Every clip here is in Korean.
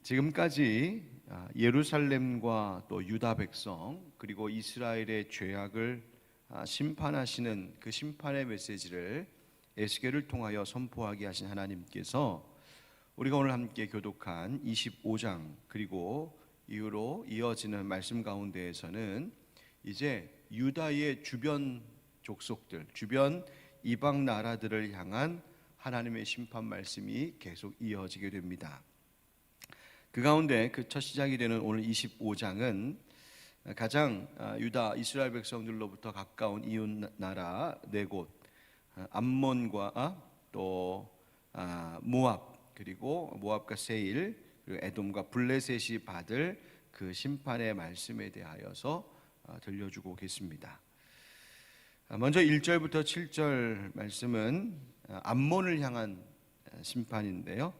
지금까지 예루살렘과 또 유다 백성 그리고 이스라엘의 죄악을 심판하시는 그 심판의 메시지를 에스겔을 통하여 선포하게 하신 하나님께서 우리가 오늘 함께 교독한 25장 그리고 이후로 이어지는 말씀 가운데에서는 이제 유다의 주변 족속들, 주변 이방 나라들을 향한 하나님의 심판 말씀이 계속 이어지게 됩니다. 그 가운데 그 첫 시작이 되는 오늘 25장은 가장 유다 이스라엘 백성들로부터 가까운 이웃 나라 네 곳, 암몬과 또 모압, 그리고 모압과 세일, 그리고 에돔과 블레셋이 받을 그 심판의 말씀에 대하여서 들려주고 계십니다. 먼저 1절부터 7절 말씀은 암몬을 향한 심판인데요.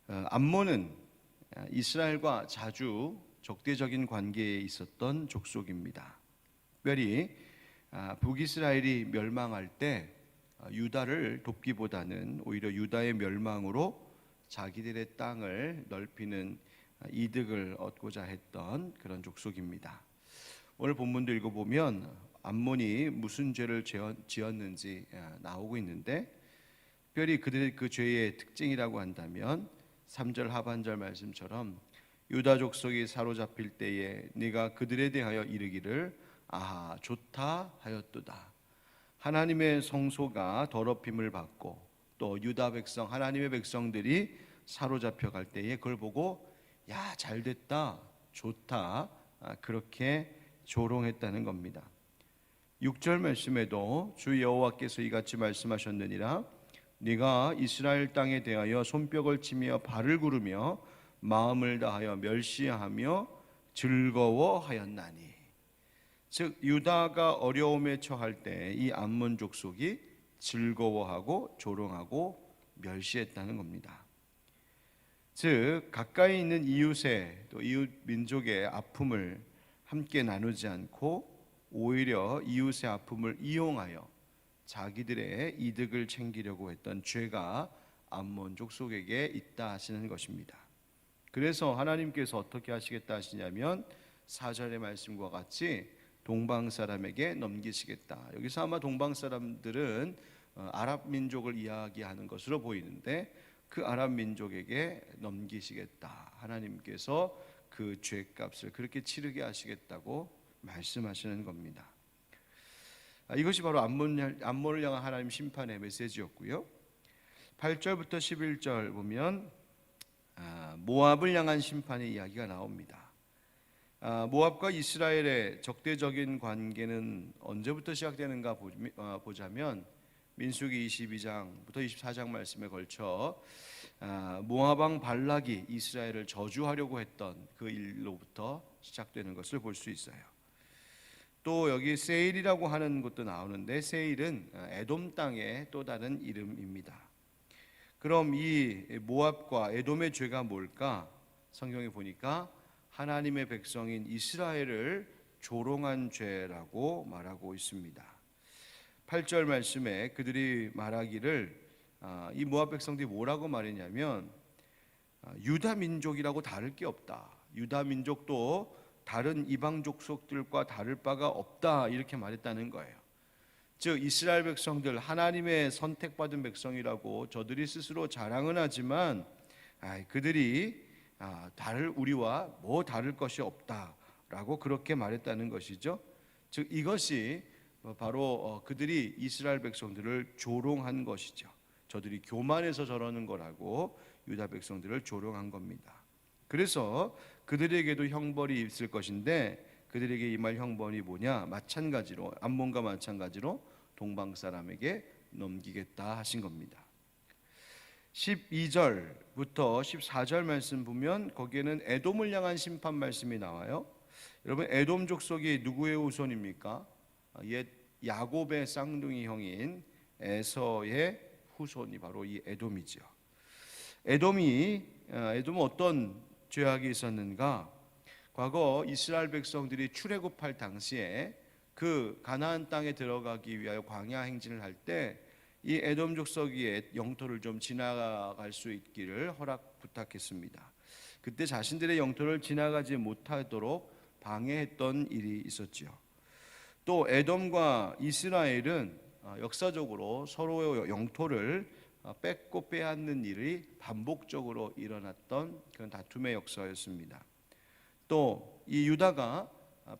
암몬은 이스라엘과 자주 적대적인 관계에 있었던 족속입니다. 특별히 북이스라엘이 멸망할 때 유다를 돕기보다는 오히려 유다의 멸망으로 자기들의 땅을 넓히는 이득을 얻고자 했던 그런 족속입니다. 오늘 본문도 읽어보면 암몬이 무슨 죄를 지었는지 나오고 있는데, 특별히 그들의 그 죄의 특징이라고 한다면 3절 하반절 말씀처럼 유다 족속이 사로잡힐 때에 네가 그들에 대하여 이르기를 아하 좋다 하였도다. 하나님의 성소가 더럽힘을 받고 또 유다 백성 하나님의 백성들이 사로잡혀 갈 때에 그걸 보고 야 잘됐다 좋다 그렇게 조롱했다는 겁니다. 6절 말씀에도 주 여호와께서 이같이 말씀하셨느니라 네가 이스라엘 땅에 대하여 손뼉을 치며 발을 구르며 마음을 다하여 멸시하며 즐거워하였나니. 즉 유다가 어려움에 처할 때 이 암몬 족속이 즐거워하고 조롱하고 멸시했다는 겁니다. 즉 가까이 있는 이웃의 또 이웃 민족의 아픔을 함께 나누지 않고 오히려 이웃의 아픔을 이용하여 자기들의 이득을 챙기려고 했던 죄가 암몬 족속에게 있다 하시는 것입니다. 그래서 하나님께서 어떻게 하시겠다 하시냐면 4절의 말씀과 같이 동방 사람에게 넘기시겠다. 여기서 아마 동방 사람들은 아랍 민족을 이야기하는 것으로 보이는데 그 아랍 민족에게 넘기시겠다. 하나님께서 그 죄값을 그렇게 치르게 하시겠다고 말씀하시는 겁니다. 이것이 바로 암몬을 향한 하나님 심판의 메시지였고요. 8절부터 11절 보면 모압을 향한 심판의 이야기가 나옵니다. 모압과 이스라엘의 적대적인 관계는 언제부터 시작되는가 보자면 민수기 22장부터 24장 말씀에 걸쳐 모압 왕 발락이 이스라엘을 저주하려고 했던 그 일로부터 시작되는 것을 볼 수 있어요. 또 여기 세일이라고 하는 것도 나오는데 세일은 에돔 땅의 또 다른 이름입니다. 그럼 이 모압과 에돔의 죄가 뭘까? 성경에 보니까 하나님의 백성인 이스라엘을 조롱한 죄라고 말하고 있습니다. 8절 말씀에 그들이 말하기를 이 모압 백성들이 뭐라고 말했냐면 유다 민족이라고 다를 게 없다. 유다 민족도 다른 이방 족속들과 다를 바가 없다 이렇게 말했다는 거예요. 즉 이스라엘 백성들 하나님의 선택받은 백성이라고 저들이 스스로 자랑은 하지만 그들이 우리와 뭐 다를 것이 없다라고 그렇게 말했다는 것이죠. 즉 이것이 바로 그들이 이스라엘 백성들을 조롱한 것이죠. 저들이 교만해서 저러는 거라고 유다 백성들을 조롱한 겁니다. 그래서 그들에게도 형벌이 있을 것인데 그들에게 임할 형벌이 뭐냐? 마찬가지로 암몬과 마찬가지로 동방 사람에게 넘기겠다 하신 겁니다. 12절부터 14절 말씀 보면 거기에는 에돔을 향한 심판 말씀이 나와요. 여러분 에돔 족속이 누구의 후손입니까? 옛 야곱의 쌍둥이 형인 에서의 후손이 바로 이 에돔이죠. 에돔은 어떤 죄악이 있었는가? 과거 이스라엘 백성들이 출애굽할 당시에 그 가나안 땅에 들어가기 위하여 광야 행진을 할 때 이 에돔 족속의 영토를 좀 지나갈 수 있기를 허락 부탁했습니다. 그때 자신들의 영토를 지나가지 못하도록 방해했던 일이 있었지요. 또 에돔과 이스라엘은 역사적으로 서로의 영토를 뺏고 빼앗는 일이 반복적으로 일어났던 그런 다툼의 역사였습니다. 또 이 유다가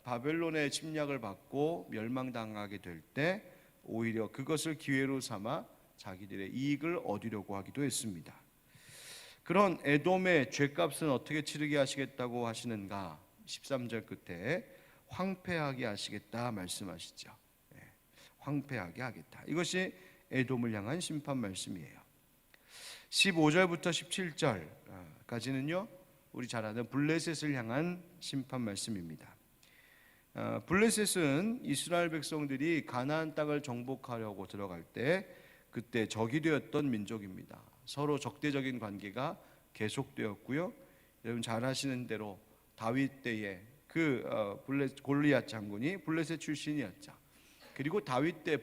바벨론의 침략을 받고 멸망당하게 될 때 오히려 그것을 기회로 삼아 자기들의 이익을 얻으려고 하기도 했습니다. 그런 에돔의 죄값은 어떻게 치르게 하시겠다고 하시는가? 13절 끝에 황폐하게 하시겠다 말씀하시죠. 황폐하게 하겠다. 이것이 에돔을 향한 심판 말씀이에요. 15절부터 17절까지는요, 우리 잘 아는 블레셋을 향한 심판 말씀입니다. 블레셋은 이스라엘 백성들이 가나안 땅을 정복하려고 들어갈 때 그때 적이 되었던 민족입니다. 서로 적대적인 관계가 계속되었고요. 여러분 잘 아시는 대로 다윗 때에 골리앗 장군이 블레셋 출신이었죠. 그리고 다윗 때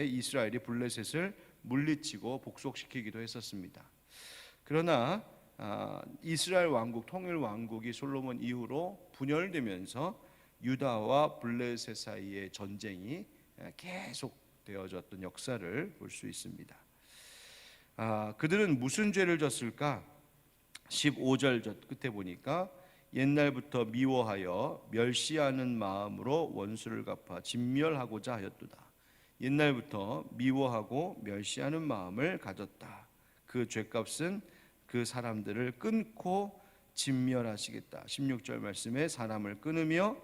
이스라엘이 블레셋을 물리치고 복속시키기도 했었습니다. 그러나 이스라엘 왕국, 통일 왕국이 솔로몬 이후로 분열되면서 유다와 블레셋 사이의 전쟁이 계속 되어졌던 역사를 볼 수 있습니다. 그들은 무슨 죄를 졌을까? 15절 끝에 보니까 옛날부터 미워하여 멸시하는 마음으로 원수를 갚아 진멸하고자 하였도다. 옛날부터 미워하고 멸시하는 마음을 가졌다. 그 죄값은 그 사람들을 끊고 진멸하시겠다. 16절 말씀에 사람을 끊으며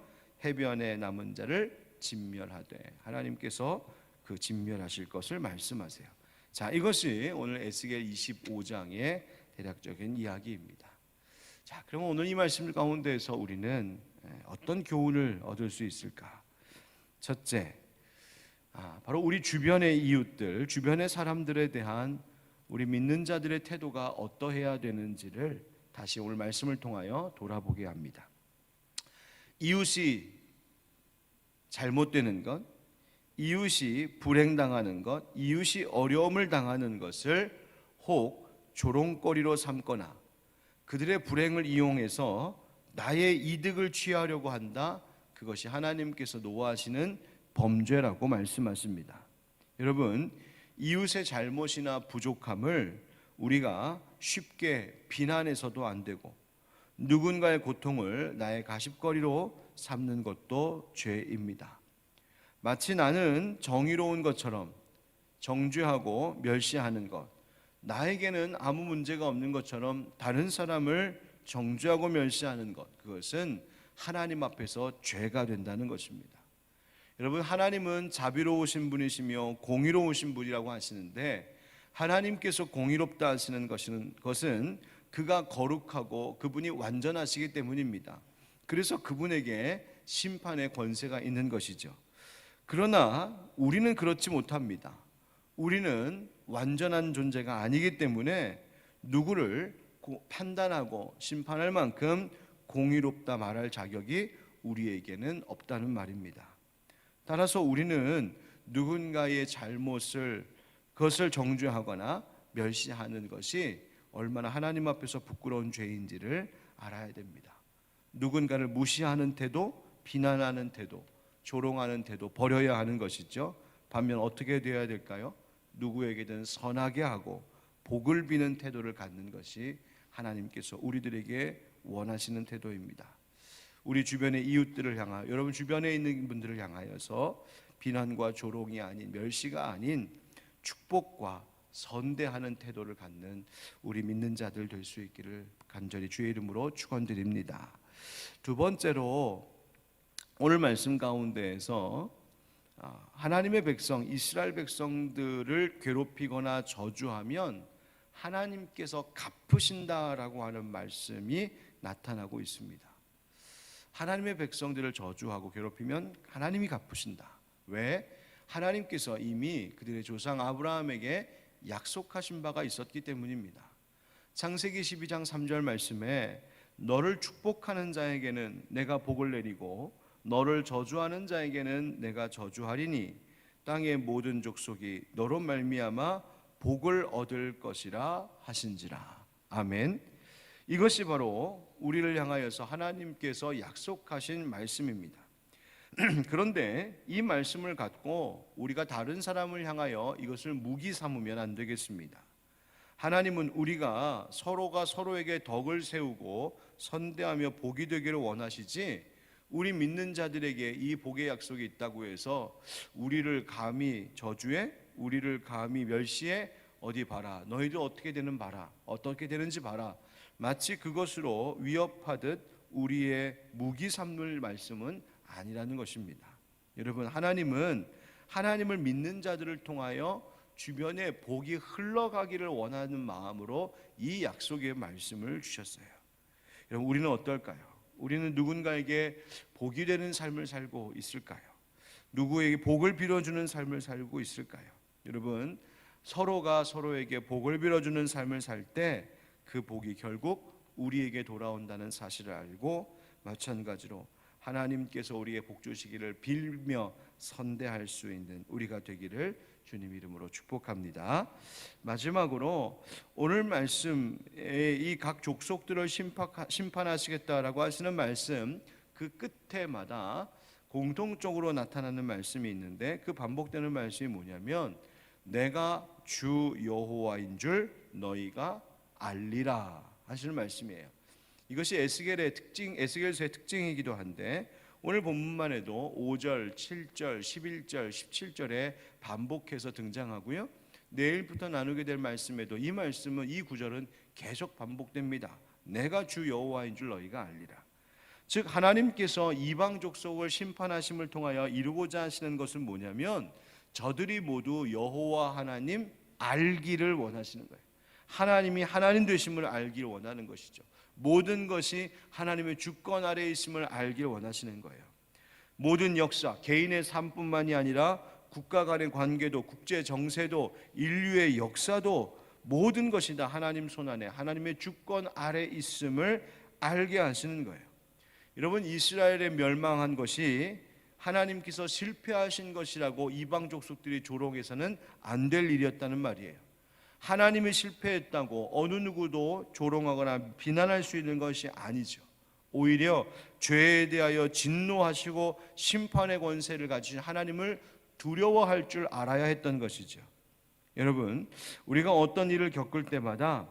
해변에 남은 자를 진멸하되, 하나님께서 그 진멸하실 것을 말씀하세요. 자, 이것이 오늘 에스겔 25장의 대략적인 이야기입니다. 자, 그럼 오늘 이 말씀 가운데에서 우리는 어떤 교훈을 얻을 수 있을까? 첫째, 바로 우리 주변의 이웃들, 주변의 사람들에 대한 우리 믿는 자들의 태도가 어떠해야 되는지를 다시 오늘 말씀을 통하여 돌아보게 합니다. 이웃이 잘못되는 것, 이웃이 불행당하는 것, 이웃이 어려움을 당하는 것을 혹 조롱거리로 삼거나 그들의 불행을 이용해서 나의 이득을 취하려고 한다. 그것이 하나님께서 노하시는 범죄라고 말씀하십니다. 여러분, 이웃의 잘못이나 부족함을 우리가 쉽게 비난해서도 안 되고 누군가의 고통을 나의 가십거리로 삼는 것도 죄입니다. 마치 나는 정의로운 것처럼 정죄하고 멸시하는 것, 나에게는 아무 문제가 없는 것처럼 다른 사람을 정죄하고 멸시하는 것, 그것은 하나님 앞에서 죄가 된다는 것입니다. 여러분, 하나님은 자비로우신 분이시며 공의로우신 분이라고 하시는데, 하나님께서 공의롭다 하시는 것은 그가 거룩하고 그분이 완전하시기 때문입니다. 그래서 그분에게 심판의 권세가 있는 것이죠. 그러나 우리는 그렇지 못합니다. 우리는 완전한 존재가 아니기 때문에 누구를 판단하고 심판할 만큼 공의롭다 말할 자격이 우리에게는 없다는 말입니다. 따라서 우리는 누군가의 그것을 정죄하거나 멸시하는 것이 얼마나 하나님 앞에서 부끄러운 죄인지를 알아야 됩니다. 누군가를 무시하는 태도, 비난하는 태도, 조롱하는 태도 버려야 하는 것이죠. 반면 어떻게 되어야 될까요? 누구에게든 선하게 하고 복을 비는 태도를 갖는 것이 하나님께서 우리들에게 원하시는 태도입니다. 우리 주변의 이웃들을 향하여, 여러분 주변에 있는 분들을 향하여서 비난과 조롱이 아닌, 멸시가 아닌 축복과 선대하는 태도를 갖는 우리 믿는 자들 될 수 있기를 간절히 주의 이름으로 축원드립니다. 두 번째로 오늘 말씀 가운데에서 하나님의 백성, 이스라엘 백성들을 괴롭히거나 저주하면 하나님께서 갚으신다라고 하는 말씀이 나타나고 있습니다. 하나님의 백성들을 저주하고 괴롭히면 하나님이 갚으신다. 왜? 하나님께서 이미 그들의 조상 아브라함에게 약속하신 바가 있었기 때문입니다. 창세기 12장 3절 말씀에 너를 축복하는 자에게는 내가 복을 내리고 너를 저주하는 자에게는 내가 저주하리니 땅의 모든 족속이 너로 말미암아 복을 얻을 것이라 하신지라. 아멘. 이것이 바로 우리를 향하여서 하나님께서 약속하신 말씀입니다. 그런데 이 말씀을 갖고 우리가 다른 사람을 향하여 이것을 무기 삼으면 안 되겠습니다. 하나님은 우리가 서로가 서로에게 덕을 세우고 선대하며 복이 되기를 원하시지, 우리 믿는 자들에게 이 복의 약속이 있다고 해서 우리를 감히 저주해, 우리를 감히 멸시해, 어디 봐라, 너희들 어떻게 되는 봐라, 어떻게 되는지 봐라, 마치 그것으로 위협하듯 우리의 무기 삼을 말씀은 아니라는 것입니다. 여러분, 하나님은 하나님을 믿는 자들을 통하여 주변에 복이 흘러가기를 원하는 마음으로 이 약속의 말씀을 주셨어요. 여러분, 우리는 어떨까요? 우리는 누군가에게 복이 되는 삶을 살고 있을까요? 누구에게 복을 빌어주는 삶을 살고 있을까요? 여러분, 서로가 서로에게 복을 빌어주는 삶을 살 때 그 복이 결국 우리에게 돌아온다는 사실을 알고, 마찬가지로 하나님께서 우리의 복 주시기를 빌며 선대할 수 있는 우리가 되기를 주님 이름으로 축복합니다. 마지막으로 오늘 말씀에 이 각 족속들을 심판하시겠다라고 하시는 말씀, 그 끝에마다 공통적으로 나타나는 말씀이 있는데, 그 반복되는 말씀이 뭐냐면 내가 주 여호와인 줄 너희가 알리라 하시는 말씀이에요. 이것이 에스겔서의 특징이기도 한데, 오늘 본문만 해도 5절, 7절, 11절, 17절에 반복해서 등장하고요. 내일부터 나누게 될 말씀에도 이 말씀은, 이 구절은 계속 반복됩니다. 내가 주 여호와인 줄 너희가 알리라. 즉, 하나님께서 이방 족속을 심판하심을 통하여 이루고자 하시는 것은 뭐냐면, 저들이 모두 여호와 하나님 알기를 원하시는 거예요. 하나님이 하나님 되심을 알기를 원하는 것이죠. 모든 것이 하나님의 주권 아래에 있음을 알기를 원하시는 거예요. 모든 역사, 개인의 삶뿐만이 아니라 국가 간의 관계도, 국제 정세도, 인류의 역사도 모든 것이 다 하나님 손안에, 하나님의 주권 아래에 있음을 알게 하시는 거예요. 여러분, 이스라엘의 멸망한 것이 하나님께서 실패하신 것이라고 이방 족속들이 조롱해서는 안 될 일이었다는 말이에요. 하나님이 실패했다고 어느 누구도 조롱하거나 비난할 수 있는 것이 아니죠. 오히려 죄에 대하여 진노하시고 심판의 권세를 가지신 하나님을 두려워할 줄 알아야 했던 것이죠. 여러분, 우리가 어떤 일을 겪을 때마다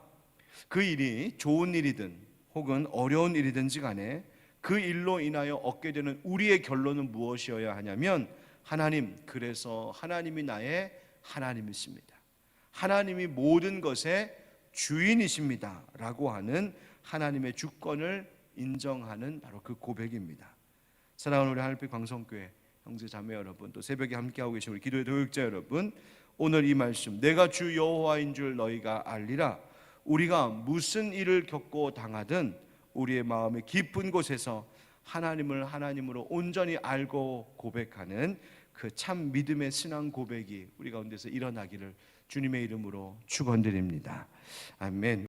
그 일이 좋은 일이든 혹은 어려운 일이든지 간에 그 일로 인하여 얻게 되는 우리의 결론은 무엇이어야 하냐면, 하나님, 그래서 하나님이 나의 하나님이십니다, 하나님이 모든 것의 주인이십니다 라고 하는 하나님의 주권을 인정하는 바로 그 고백입니다. 사랑하는 우리 하늘빛 광성교회 형제 자매 여러분, 또 새벽에 함께하고 계신 우리 기도의 도역자 여러분, 오늘 이 말씀, 내가 주 여호와인 줄 너희가 알리라, 우리가 무슨 일을 겪고 당하든 우리의 마음의 깊은 곳에서 하나님을 하나님으로 온전히 알고 고백하는 그 참 믿음의 신앙 고백이 우리 가운데서 일어나기를 주님의 이름으로 축원드립니다. 아멘.